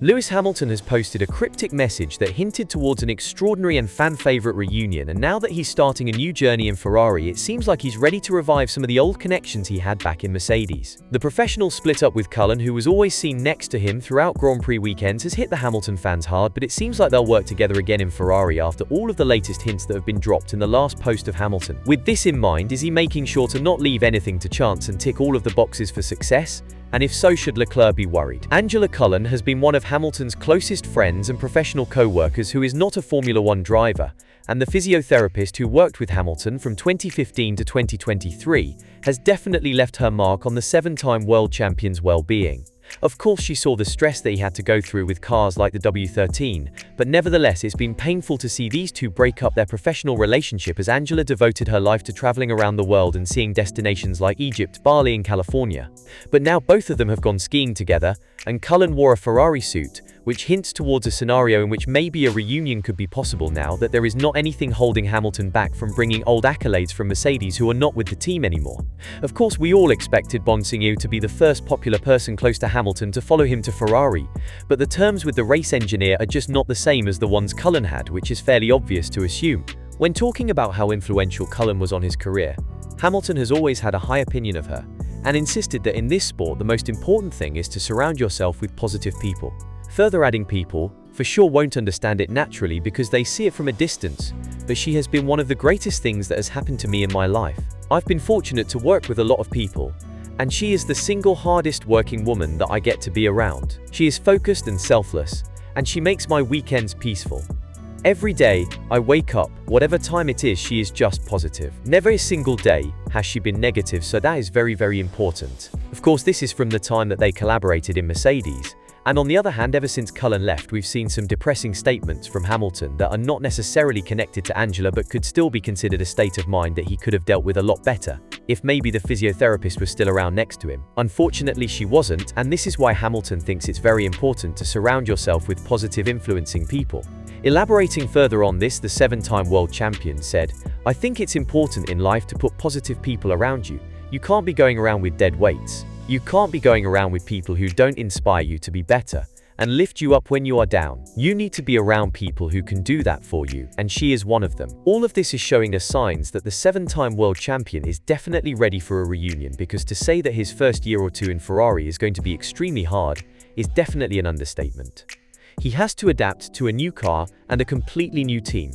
Lewis Hamilton has posted a cryptic message that hinted towards an extraordinary and fan-favorite reunion, and now that he's starting a new journey in Ferrari, it seems like he's ready to revive some of the old connections he had back in Mercedes. The professional split up with Cullen, who was always seen next to him throughout Grand Prix weekends, has hit the Hamilton fans hard, but it seems like they'll work together again in Ferrari after all of the latest hints that have been dropped in the last post of Hamilton. With this in mind, is he making sure to not leave anything to chance and tick all of the boxes for success? And if so, should Leclerc be worried? Angela Cullen has been one of Hamilton's closest friends and professional co-workers, who is not a Formula One driver, and the physiotherapist who worked with Hamilton from 2015 to 2023 has definitely left her mark on the seven-time world champion's well-being. Of course, she saw the stress that he had to go through with cars like the W13, but nevertheless, it's been painful to see these two break up their professional relationship, as Angela devoted her life to traveling around the world and seeing destinations like Egypt, Bali, and California. But now both of them have gone skiing together, and Cullen wore a Ferrari suit, which hints towards a scenario in which maybe a reunion could be possible now that there is not anything holding Hamilton back from bringing old accolades from Mercedes, who are not with the team anymore. Of course, we all expected Bonsinyu to be the first popular person close to Hamilton to follow him to Ferrari, but the terms with the race engineer are just not the same as the ones Cullen had, which is fairly obvious to assume. When talking about how influential Cullen was on his career, Hamilton has always had a high opinion of her, and insisted that in this sport the most important thing is to surround yourself with positive people. Further adding, people for sure won't understand it naturally because they see it from a distance, but she has been one of the greatest things that has happened to me in my life. I've been fortunate to work with a lot of people, and she is the single hardest working woman that I get to be around. She is focused and selfless, and she makes my weekends peaceful. Every day I wake up, whatever time it is, she is just positive. Never a single day has she been negative, so that is very, very important. Of course, this is from the time that they collaborated in Mercedes. And on the other hand, ever since Cullen left, we've seen some depressing statements from Hamilton that are not necessarily connected to Angela, but could still be considered a state of mind that he could have dealt with a lot better if maybe the physiotherapist was still around next to him. Unfortunately, she wasn't, and this is why Hamilton thinks it's very important to surround yourself with positive, influencing people. Elaborating further on this, the seven-time world champion said, "I think it's important in life to put positive people around you. You can't be going around with dead weights. You can't be going around with people who don't inspire you to be better and lift you up when you are down. You need to be around people who can do that for you, and she is one of them." All of this is showing us signs that the seven-time world champion is definitely ready for a reunion, because to say that his first year or two in Ferrari is going to be extremely hard is definitely an understatement. He has to adapt to a new car and a completely new team.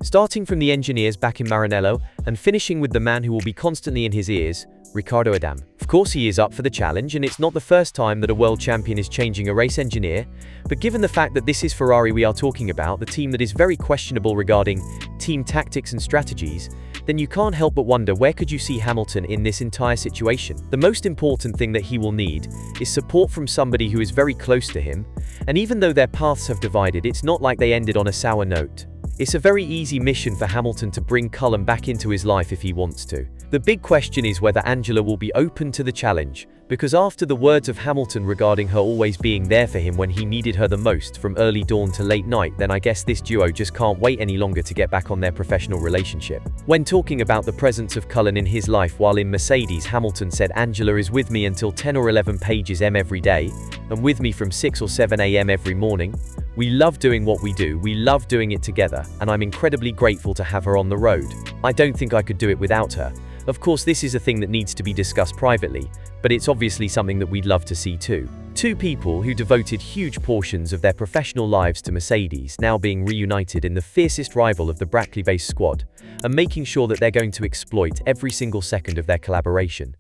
Starting from the engineers back in Maranello and finishing with the man who will be constantly in his ears, Ricardo Adam. Of course, he is up for the challenge, and it's not the first time that a world champion is changing a race engineer, but given the fact that this is Ferrari we are talking about, the team that is very questionable regarding team tactics and strategies, then you can't help but wonder, where could you see Hamilton in this entire situation? The most important thing that he will need is support from somebody who is very close to him, and even though their paths have divided, it's not like they ended on a sour note. It's a very easy mission for Hamilton to bring Cullen back into his life if he wants to. The big question is whether Angela will be open to the challenge, because after the words of Hamilton regarding her always being there for him when he needed her the most, from early dawn to late night, then I guess this duo just can't wait any longer to get back on their professional relationship. When talking about the presence of Cullen in his life while in Mercedes, Hamilton said, "Angela is with me until 10 or 11 pages every day, and with me from 6 or 7 a.m. every morning. We love doing what we do, we love doing it together, and I'm incredibly grateful to have her on the road. I don't think I could do it without her." Of course, this is a thing that needs to be discussed privately, but it's obviously something that we'd love to see too. Two people who devoted huge portions of their professional lives to Mercedes now being reunited in the fiercest rival of the Brackley-based squad, and making sure that they're going to exploit every single second of their collaboration.